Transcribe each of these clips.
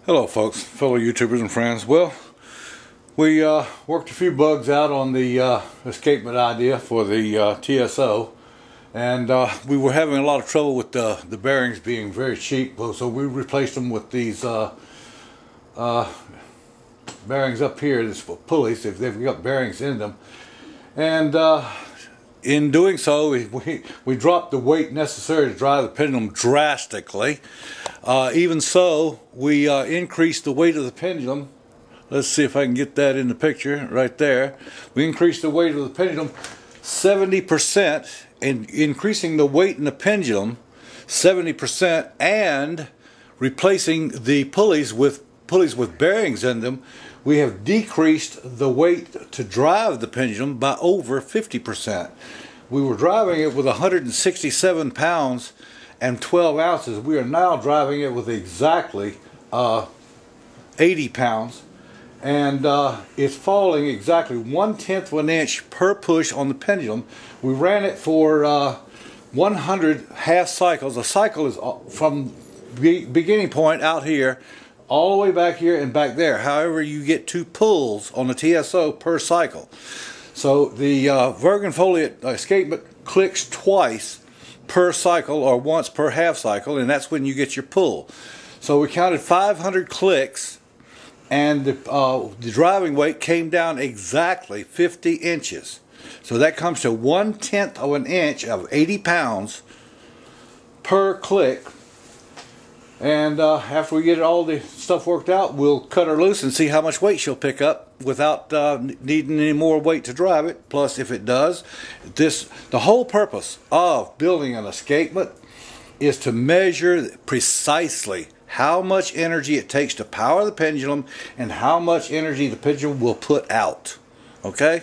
Hello folks, fellow YouTubers and friends. Well, we worked a few bugs out on the escapement idea for the TSO, and we were having a lot of trouble with the bearings being very cheap, so we replaced them with these bearings up here, these pulleys. They've got bearings in them, and in doing so, we dropped the weight necessary to drive the pendulum drastically. Even so, we increased the weight of the pendulum. Let's see if I can get that in the picture right there. We increased the weight of the pendulum 70%, and increasing the weight in the pendulum 70%, and replacing the pulleys with bearings in them, we have decreased the weight to drive the pendulum by over 50%. We were driving it with 167 pounds and 12 ounces. We are now driving it with exactly 80 pounds, and it's falling exactly 1/10 of an inch per push on the pendulum. We ran it for 100 half cycles. A cycle is from beginning point out here all the way back here and back there. However, you get 2 pulls on the TSO per cycle. So the verg and Foliot escapement clicks twice per cycle, or once per half cycle, and that's when you get your pull. So we counted 500 clicks, and the driving weight came down exactly 50 inches. So that comes to 1/10 of an inch of 80 pounds per click. And after we get all the stuff worked out, we'll cut her loose and see how much weight she'll pick up without needing any more weight to drive it. Plus, if it does, the whole purpose of building an escapement is to measure precisely how much energy it takes to power the pendulum and how much energy the pendulum will put out. Okay?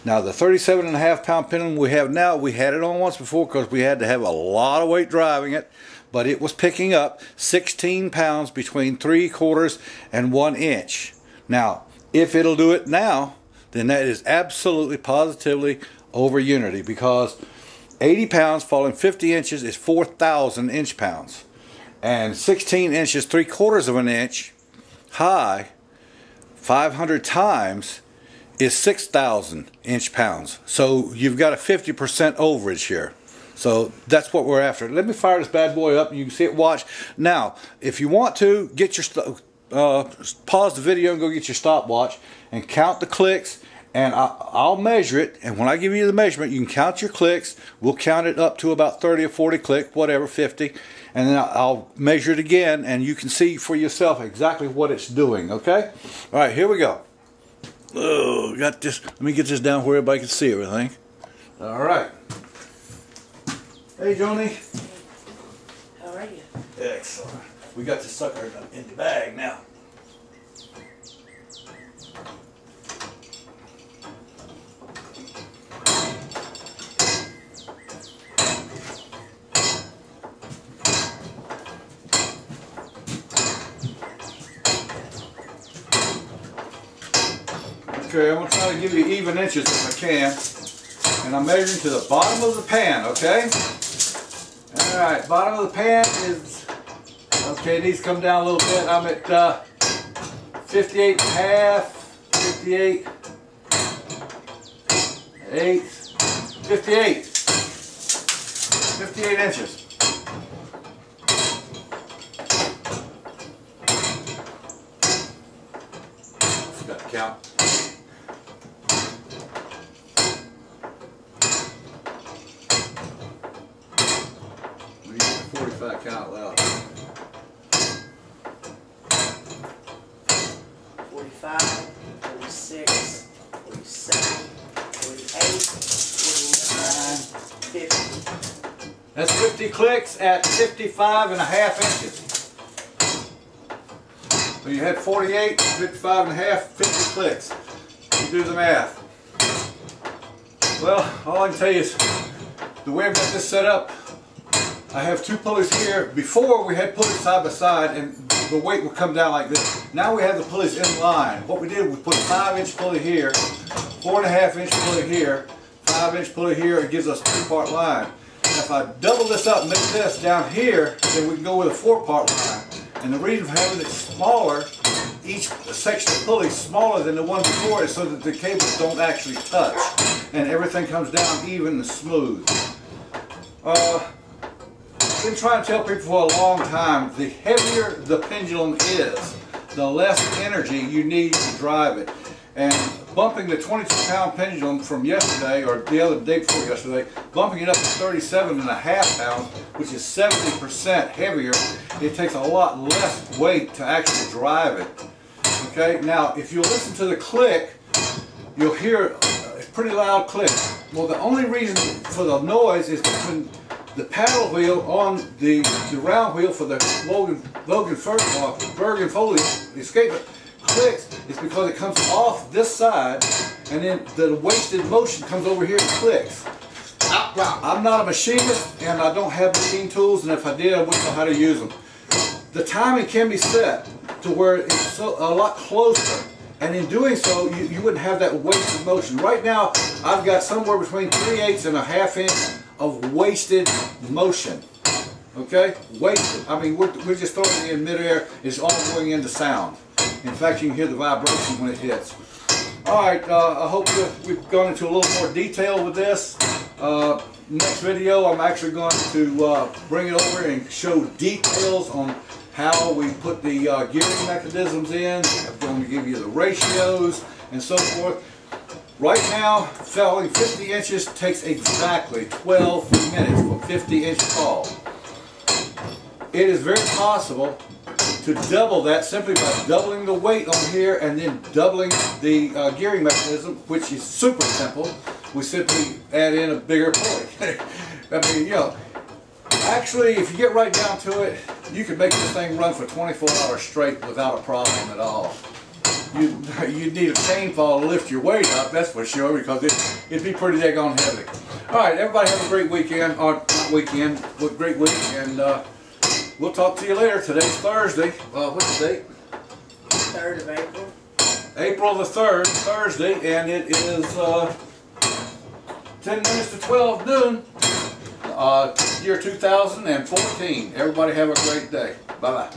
Now, the 37.5 pound pendulum we have now, we had it on once before because we had to have a lot of weight driving it, but it was picking up 16 pounds between 3/4 and 1 inch. Now, if it'll do it now, then that is absolutely positively over unity, because 80 pounds falling 50 inches is 4,000 inch pounds, and 16 inches 3/4 of an inch high 500 times is 6,000 inch pounds. So you've got a 50% overage here. So that's what we're after. Let me fire this bad boy up and you can see it. Watch. Now, if you want to, get your pause the video and go get your stopwatch and count the clicks, and I'll measure it, and when I give you the measurement, you can count your clicks. We'll count it up to about 30 or 40 clicks, whatever, 50, and then I'll measure it again, and you can see for yourself exactly what it's doing. Okay? All right, here we go. Oh, got this. Let me get this down where everybody can see everything. All right. Hey, Joni. How are you? Excellent. We got the sucker in the bag now. Okay, I'm going to try to give you even inches if I can. And I'm measuring to the bottom of the pan, okay? Alright, bottom of the pan is, okay, it needs to come down a little bit. I'm at 58.5, 58, 58 inches. Got to count. Count loud. 45, 46, 47, 48, 49, 50. That's 50 clicks at 55.5 inches. So you had 48, 55.5, 50 clicks. You do the math. Well, all I can tell you is the way I've got this set up, I have 2 pulleys here. Before, we had pulleys side by side and the weight would come down like this. Now we have the pulleys in line. What we did was put a 5-inch pulley here, 4.5-inch pulley here, 5-inch pulley here. It gives us a 3-part line. Now if I double this up and make this down here, then we can go with a 4-part line. And the reason for having it smaller, each section of pulley smaller than the one before, is so that the cables don't actually touch and everything comes down even and smooth. I've been trying to tell people for a long time, the heavier the pendulum is, the less energy you need to drive it. And bumping the 22-pound pendulum from yesterday, or the other day before yesterday, bumping it up to 37.5 pounds, which is 70% heavier, it takes a lot less weight to actually drive it. Okay, now if you listen to the click, you'll hear a pretty loud click. Well, the only reason for the noise is when the paddle wheel on the round wheel for the verg and Foliot escape clicks is because it comes off this side and then the wasted motion comes over here and clicks. I'm not a machinist and I don't have machine tools, and if I did I wouldn't know how to use them. The timing can be set to where it's a lot closer, and in doing so you wouldn't have that wasted motion. Right now I've got somewhere between 3/8 and a ½ inch of wasted motion. Okay? Wasted. I mean, we're just throwing it in midair. It's all going into sound. In fact, you can hear the vibration when it hits. Alright, I hope that we've gone into a little more detail with this. Next video, I'm actually going to bring it over and show details on how we put the gearing mechanisms in. I'm going to give you the ratios and so forth. Right now, felling 50 inches takes exactly 12 minutes for 50-inch fall. It is very possible to double that simply by doubling the weight on here and then doubling the gearing mechanism, which is super simple. We simply add in a bigger pulley. I mean, you know, actually, if you get right down to it, you could make this thing run for 24 hours straight without a problem at all. You'd need a chainsaw to lift your weight up, that's for sure, because it'd be pretty daggone heavy. Alright, everybody have a great weekend, or not weekend, but great week, and we'll talk to you later. Today's Thursday. What's the date? 3rd of April. April the 3rd, Thursday, and it is 10 minutes to 12 noon, year 2014. Everybody have a great day. Bye-bye.